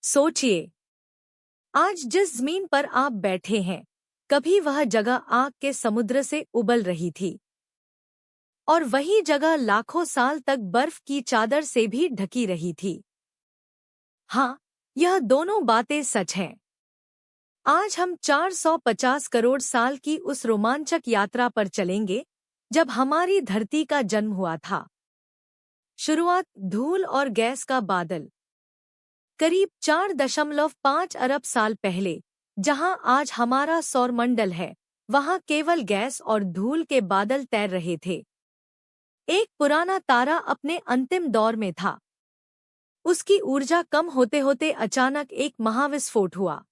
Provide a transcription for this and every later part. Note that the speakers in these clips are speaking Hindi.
सोचिए, आज जिस जमीन पर आप बैठे हैं, कभी वह जगह आग के समुद्र से उबल रही थी, और वही जगह लाखों साल तक बर्फ की चादर से भी ढकी रही थी। हाँ, यह दोनों बातें सच हैं। आज हम 450 करोड़ साल की उस रोमांचक यात्रा पर चलेंगे जब हमारी धरती का जन्म हुआ था। शुरुआत धूल और गैस का बादल। करीब 4.5 अरब साल पहले, जहां आज हमारा सौरमंडल है, वहां केवल गैस और धूल के बादल तैर रहे थे। एक पुराना तारा अपने अंतिम दौर में था। उसकी ऊर्जा कम होते होते अचानक एक महाविस्फोट हुआ।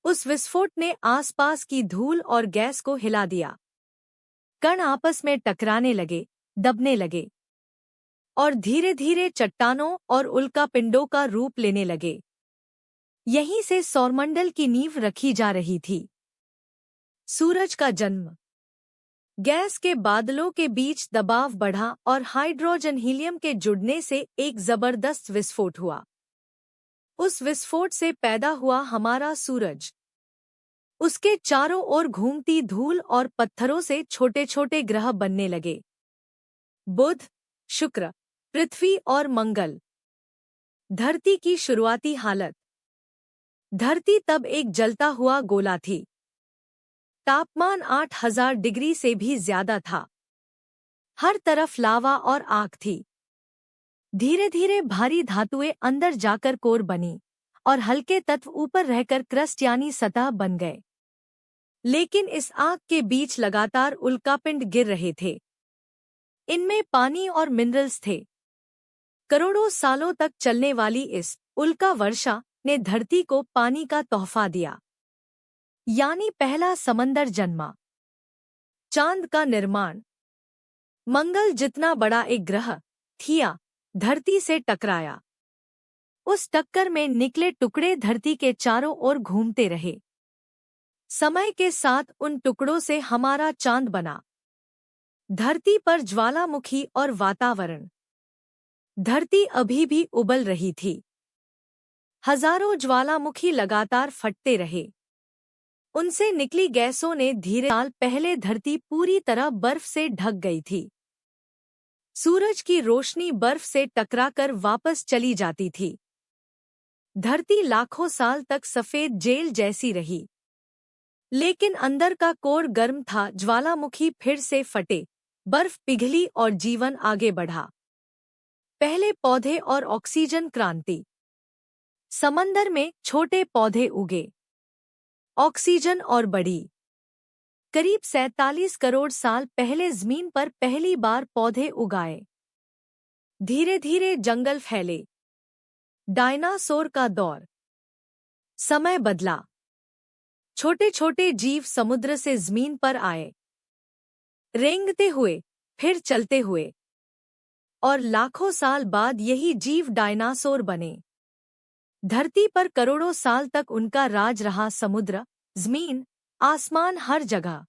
उस विस्फोट ने आसपास की धूल और गैस को हिला दिया। कण आपस में टकराने लगे, दबने लगे, और धीरे धीरे चट्टानों और उल्कापिंडों का रूप लेने लगे। यहीं से सौरमंडल की नींव रखी जा रही थी। सूरज का जन्म। गैस के बादलों के बीच दबाव बढ़ा और हाइड्रोजन हीलियम के जुड़ने से एक जबरदस्त विस्फोट हुआ। उस विस्फोट से पैदा हुआ हमारा सूरज। उसके चारों ओर घूमती धूल और पत्थरों से छोटे छोटे ग्रह बनने लगे। बुध, शुक्र, पृथ्वी और मंगल। धरती की शुरुआती हालत। धरती तब एक जलता हुआ गोला थी। तापमान 8000 डिग्री से भी ज्यादा था। हर तरफ लावा और आग थी। धीरे धीरे भारी धातुएं अंदर जाकर कोर बनी और हल्के तत्व ऊपर रहकर क्रस्ट यानी सतह बन गए। लेकिन इस आग के बीच लगातार उल्कापिंड गिर रहे थे। इनमें पानी और मिनरल्स थे। करोड़ों सालों तक चलने वाली इस उल्का वर्षा ने धरती को पानी का तोहफा दिया, यानी पहला समंदर जन्मा। चांद का निर्माण। मंगल जितना बड़ा एक ग्रह थिया धरती से टकराया। उस टक्कर में निकले टुकड़े धरती के चारों ओर घूमते रहे। समय के साथ उन टुकड़ों से हमारा चांद बना। धरती पर ज्वालामुखी और वातावरण। धरती अभी भी उबल रही थी। हजारों ज्वालामुखी लगातार फटते रहे। उनसे निकली गैसों ने धीरे साल पहले धरती पूरी तरह बर्फ से ढक गई थी। सूरज की रोशनी बर्फ से टकराकर वापस चली जाती थी। धरती लाखों साल तक सफेद जेल जैसी रही। लेकिन अंदर का कोर गर्म था। ज्वालामुखी फिर से फटे, बर्फ पिघली और जीवन आगे बढ़ा। पहले पौधे और ऑक्सीजन क्रांति। समंदर में छोटे पौधे उगे, ऑक्सीजन और बढ़ी। करीब 47 करोड़ साल पहले जमीन पर पहली बार पौधे उगाए। धीरे धीरे जंगल फैले। डायनासोर का दौर। समय बदला। छोटे छोटे जीव समुद्र से जमीन पर आए, रेंगते हुए, फिर चलते हुए, और लाखों साल बाद यही जीव डायनासोर बने। धरती पर करोड़ों साल तक उनका राज रहा। समुद्र, जमीन, आसमान, हर जगह।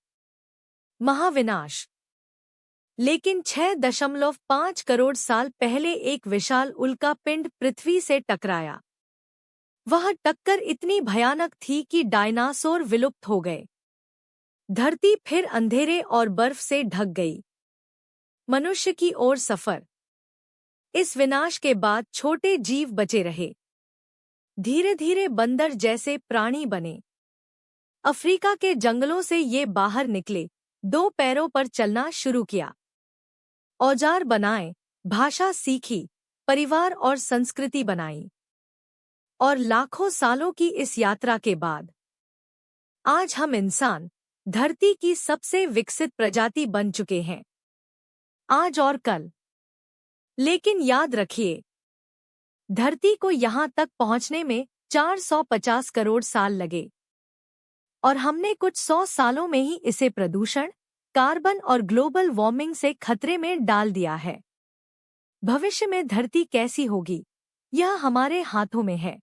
महाविनाश। लेकिन 6.5 करोड़ साल पहले एक विशाल उल्कापिंड पृथ्वी से टकराया। वह टक्कर इतनी भयानक थी कि डायनासोर विलुप्त हो गए। धरती फिर अंधेरे और बर्फ से ढक गई। मनुष्य की ओर सफर। इस विनाश के बाद छोटे जीव बचे रहे। धीरे धीरे बंदर जैसे प्राणी बने। अफ्रीका के जंगलों से ये बाहर निकले, 2 पैरों पर चलना शुरू किया। औजार बनाए, भाषा सीखी, परिवार और संस्कृति बनाई। और लाखों सालों की इस यात्रा के बाद आज हम इंसान धरती की सबसे विकसित प्रजाति बन चुके हैं, आज और कल। लेकिन याद रखिए, धरती को यहां तक पहुंचने में 450 करोड़ साल लगे, और हमने कुछ 100 सालों में ही इसे प्रदूषण, कार्बन और ग्लोबल वार्मिंग से खतरे में डाल दिया है। भविष्य में धरती कैसी होगी, यह हमारे हाथों में है।